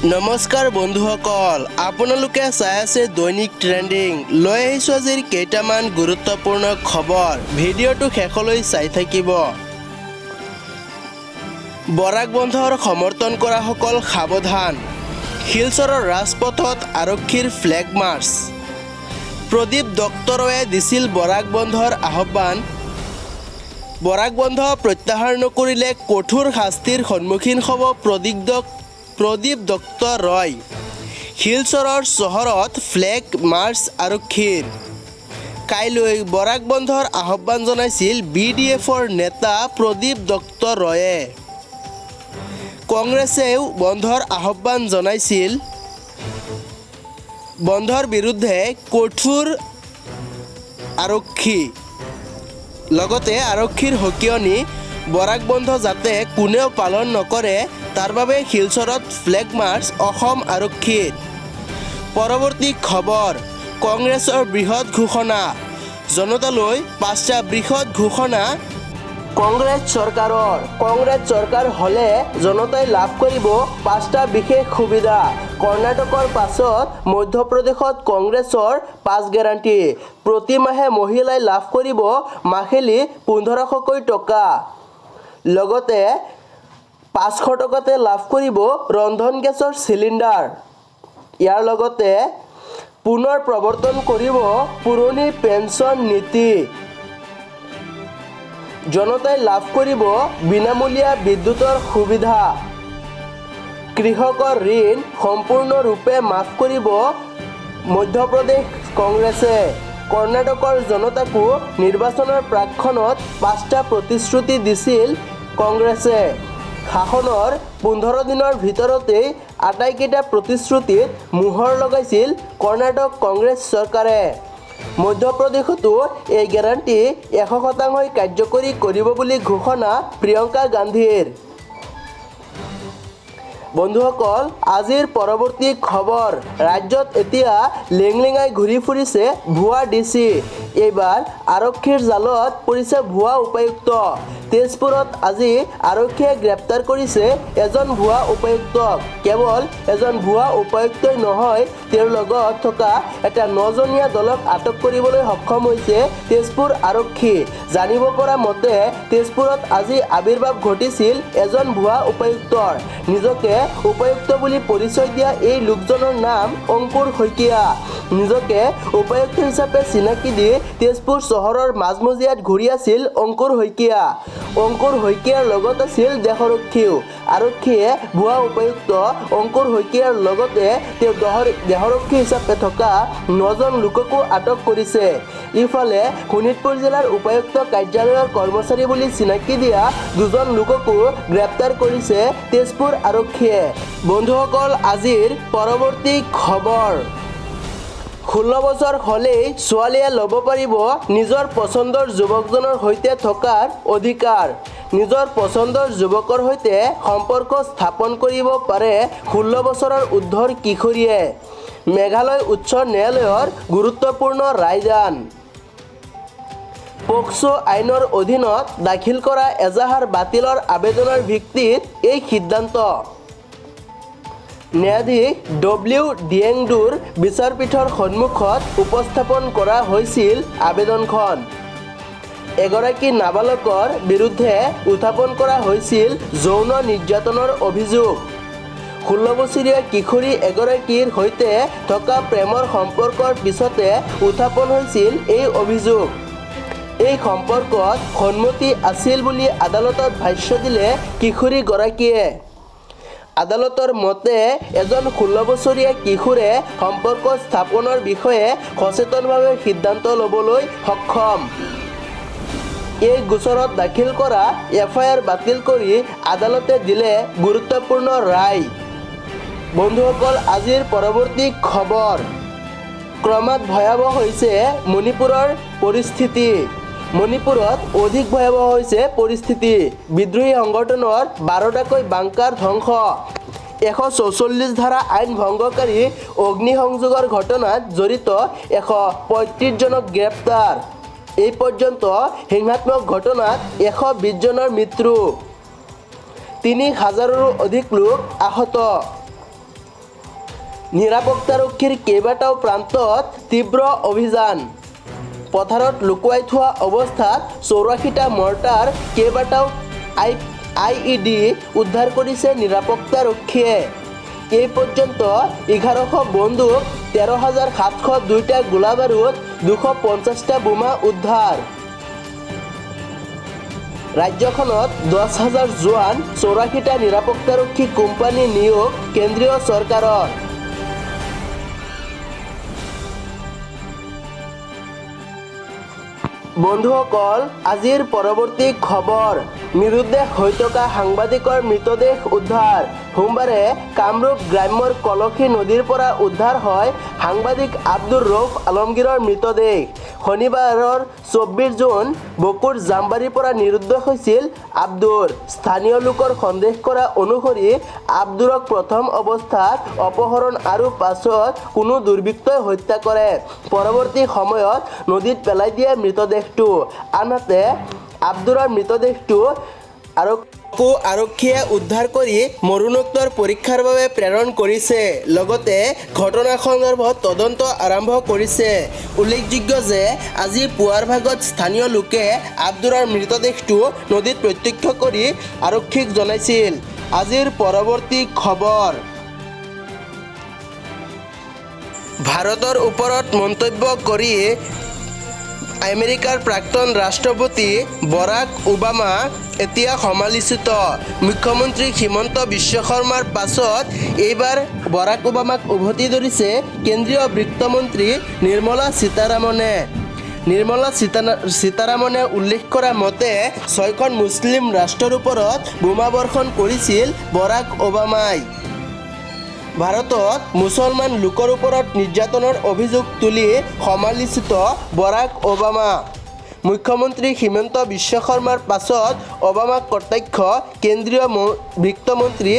নমস্কাৰ বন্ধুসকল, আপোনালোকে চাই আছে দৈনিক ট্ৰেণ্ডিং। লৈ আহিছোঁ আজিৰ কেইটামান গুৰুত্বপূৰ্ণ খবৰ। ভিডিঅ'টো শেষলৈ চাই থাকিব। বৰাক বন্ধৰ সমৰ্থন কৰাসকল সাৱধান। শিলচৰৰ ৰাজপথত আৰক্ষীৰ ফ্লেগ মাৰ্চ। প্ৰদীপ দত্তৰয়ে দিছিল বৰাক বন্ধৰ আহ্বান। বৰাক বন্ধ প্ৰত্যাহাৰ নকৰিলে কঠোৰ শাস্তিৰ সন্মুখীন হ'ব প্ৰদীপ দত্তৰয়। শিলচৰৰ চহৰত ফ্লেগ মাৰ্চ আৰক্ষীৰ। কাইলৈ বৰাক বন্ধৰ আহ্বান জনাইছিল BDFৰ নেতা প্ৰদীপ দত্তৰয়ে। কংগ্ৰেছেও বন্ধৰ আহ্বান জনাইছিল। বন্ধৰ বিৰুদ্ধে কঠোৰ আৰক্ষী। লগতে আৰক্ষীৰ সকিয়নি বৰাক বন্ধ যাতে কোনেও পালন নকৰে তাৰ বাবে শিলচৰত ফ্লেগ মাৰ্চ অসম আৰক্ষীৰ। পৰৱৰ্তী খবৰ, কংগ্ৰেছৰ বৃহৎ ঘোষণা। জনতালৈ 5টা বৃহৎ ঘোষণা কংগ্ৰেছ চৰকাৰৰ। কংগ্ৰেছ চৰকাৰ হ'লে জনতাই লাভ কৰিব 5টা বিশেষ সুবিধা। কৰ্ণাটকৰ পাছত মধ্যপ্ৰদেশত কংগ্ৰেছৰ 5 গেৰাণ্টি। প্ৰতি মাহে মহিলাই লাভ কৰিব মাহিলী 1500কৈ টকা। লগতে 500 টকাতে লাভ কৰিব ৰন্ধন গেছৰ চিলিণ্ডাৰ। ইয়াৰ লগতে পুনৰ প্ৰৱৰ্তন কৰিব পুৰণি পেঞ্চন নীতি। জনতাই লাভ কৰিব বিনামূলীয়া বিদ্যুতৰ সুবিধা। কৃষকৰ ঋণ সম্পূৰ্ণৰূপে মাফ কৰিব মধ্যপ্ৰদেশ কংগ্ৰেছে। কৰ্ণাটকৰ জনতাকো নিৰ্বাচনৰ প্ৰাকক্ষণত 5টা প্ৰতিশ্ৰুতি দিছিল কংগ্ৰেছে। শাসনৰ 15 দিনৰ ভিতৰতেই আটাইকেইটা প্ৰতিশ্ৰুতিত মোহৰ লগাইছিল কৰ্ণাটক কংগ্ৰেছ চৰকাৰে। মধ্যপ্ৰদেশতো এই গেৰাণ্টি 100% কাৰ্যকৰী কৰিব বুলি ঘোষণা প্ৰিয়ংকা গান্ধীৰ। বন্ধুসকল, আজিৰ পৰৱৰ্তী খবৰ। ৰাজ্যত এতিয়া লেংলেঙাই ঘূৰি ফুৰিছে ভুৱা DC। এইবাৰ আৰক্ষীৰ জালত পৰিছে ভুৱা উপায়ুক্ত। তেজপুৰত আজি আৰক্ষীয়ে গ্ৰেপ্তাৰ কৰিছে এজন ভুৱা উপায়ুক্তক। কেৱল এজন ভুৱা উপায়ুক্তই নহয়, তেওঁৰ লগত থকা এটা 9জনীয়া দলক আটক কৰিবলৈ সক্ষম হৈছে তেজপুৰ আৰক্ষী। জানিব পৰা মতে তেজপুৰত আজি আবিৰ্ভাৱ ঘটিছিল এজন ভুৱা উপায়ুক্তৰ। নিজকে উপায়ুক্ত বুলি পৰিচয় দিয়া এই লোকজনৰ নাম অংকুৰ শইকীয়া। নিজকে উপায়ুক্ত হিচাপে চিনাকি দি তেজপুৰ চহৰৰ মাজমজিয়াত ঘূৰি আছিল অংকুৰ শইকীয়া। অংকুৰ শইকীয়াৰ লগত আছিল দেহৰক্ষীও। আৰক্ষীয়ে ভুৱা উপায়ুক্ত অংকুৰ শইকীয়াৰ লগতে তেওঁ দেহৰক্ষী হিচাপে থকা 9জন লোককো আটক কৰিছে। ইফালে শোণিতপুৰ জিলাৰ উপায়ুক্ত কাৰ্যালয়ৰ কৰ্মচাৰী বুলি চিনাকি দিয়া 2জন লোককো গ্ৰেপ্তাৰ কৰিছে তেজপুৰ আৰক্ষীয়ে। বন্ধুসকল, আজিৰ পৰৱৰ্তী খবৰ। 16 বছৰ হ'লেই ছোৱালীয়ে ল'ব পাৰিব নিজৰ পচন্দৰ যুৱকজনৰ সৈতে থকাৰ অধিকাৰ। নিজৰ পচন্দৰ যুৱকৰ সৈতে সম্পৰ্ক স্থাপন কৰিব পাৰে 16 বছৰৰ ঊৰ্ধ্বৰ কিশোৰীয়ে। মেঘালয় উচ্চ ন্যায়ালয়ৰ গুৰুত্বপূৰ্ণ ৰায়দান। পক্সো আইনৰ অধীনত দাখিল কৰা এজাহাৰ বাতিলৰ আবেদনৰ ভিত্তিত এই সিদ্ধান্ত। ন্যায়াধীশ W ডিয়েংডুৰ বিচাৰপীঠৰ সন্মুখত উপস্থাপন কৰা হৈছিল আবেদনখন। এগৰাকী নাবালকৰ বিৰুদ্ধে উত্থাপন কৰা হৈছিল যৌন নিৰ্যাতনৰ অভিযোগ। 16 বছৰীয়া কিশোৰী এগৰাকীৰ সৈতে থকা প্ৰেমৰ সম্পৰ্কৰ পিছতে উত্থাপন হৈছিল এই অভিযোগ। এই সম্পৰ্কত সন্মতি আছিল বুলি আদালতত ভাষ্য দিলে কিশোৰীগৰাকীয়ে। আদালতৰ মতে এজন 16 বছৰীয়া কিশোৰে সম্পৰ্ক স্থাপনৰ বিষয়ে সচেতনভাৱে সিদ্ধান্ত ল'বলৈ সক্ষম। এই গোচৰত দাখিল কৰা FIR বাতিল কৰি আদালতে দিলে গুৰুত্বপূৰ্ণ ৰায়। বন্ধুসকল, আজিৰ পৰৱৰ্তী খবৰ। ক্ৰমাৎ ভয়াৱহ হৈছে মণিপুৰৰ পৰিস্থিতি। মণিপুৰত অধিক ভয়াৱহ হৈছে পৰিস্থিতি। বিদ্ৰোহী সংগঠনৰ 12টাকৈ বাংকাৰ ধ্বংস। 144 ধাৰা আইন ভংগকাৰী অগ্নিসংযোগৰ ঘটনাত জড়িত 135 জনক গ্ৰেপ্তাৰ। এই পৰ্যন্ত হিংসাত্মক ঘটনাত 120 জনৰ মৃত্যু। 3000ৰো অধিক লোক আহত। নিৰাপত্তাৰক্ষীৰ কেইবাটাও প্ৰান্তত তীব্ৰ অভিযান। পথাৰত লুকুৱাই থোৱা অৱস্থাত 84টা মৰ্টাৰ, কেইবাটাও IED উদ্ধাৰ কৰিছে নিৰাপত্তাৰক্ষীয়ে। এই পৰ্যন্ত 1100 বন্দুক, 13,702টা গোলাবাৰুদ, 250টা বোমা উদ্ধাৰ। ৰাজ্যখনত 10,000 জোৱান, 84টা নিৰাপত্তাৰক্ষী কোম্পানী নিয়োগ কেন্দ্ৰীয় চৰকাৰৰ। বন্ধুসকল, আজিৰ পৰৱৰ্তী খবৰ। নিৰুদ্দেশ হৈ থকা সাংবাদিকৰ মৃতদেহ উদ্ধাৰ। সোমবাৰে কামৰূপ গ্ৰাম্যৰ কলসী নদীৰ পৰা উদ্ধাৰ হয় সাংবাদিক আব্দুৰ ৰউফ আলমগীৰৰ মৃতদেহ। শনিবাৰৰ 24 জুন বকুৰ জামবাৰীৰ পৰা নিৰুদ্দেশ হৈছিল আব্দুৰ। স্থানীয় লোকৰ সন্দেহ কৰা অনুসৰি আব্দুৰক প্ৰথম অৱস্থাত অপহৰণ আৰু পাছত কোনো দুৰ্বৃত্তই হত্যা কৰে। পৰৱৰ্তী সময়ত নদীত পেলাই দিয়ে মৃতদেহটো। আনহাতে আব্দুৰৰ মৃতদেহটো আৰক্ষীয়ে উদ্ধাৰ কৰি মৰণোত্তৰ পৰীক্ষাৰ বাবে প্ৰেৰণ কৰিছে। লগতে ঘটনা সন্দৰ্ভত তদন্ত আৰম্ভ কৰিছে। উল্লেখযোগ্য যে আজি পুৱাৰ ভাগত স্থানীয় লোকে আব্দুৰৰ মৃতদেহটো নদীত প্ৰত্যক্ষ কৰি আৰক্ষীক জনাইছিল। আজিৰ পৰৱৰ্তী খবৰ। ভাৰতৰ ওপৰত মন্তব্য কৰি আমেৰিকাৰ প্ৰাক্তন ৰাষ্ট্ৰপতি বৰাক ওবামা এতিয়া সমালোচিত। মুখ্যমন্ত্ৰী হিমন্ত বিশ্ব শৰ্মাৰ পাছত এইবাৰ বৰাক ওবামাক উভতি ধৰিছে কেন্দ্ৰীয় বিত্তমন্ত্ৰী নিৰ্মলা সীতাৰামনে। নিৰ্মলা সীতাৰামনে উল্লেখ কৰা মতে 6খন মুছলিম ৰাষ্ট্ৰৰ ওপৰত বোমাবৰ্ষণ কৰিছিল বৰাক ওবামাই। ভাৰতত মুছলমান লোকৰ ওপৰত নিৰ্যাতনৰ অভিযোগ তুলি সমালোচিত বৰাক ওবামা। মুখ্যমন্ত্ৰী হিমন্ত বিশ্ব শৰ্মাৰ পাছত ওবামাক কটাক্ষ কেন্দ্ৰীয় বিত্তমন্ত্ৰী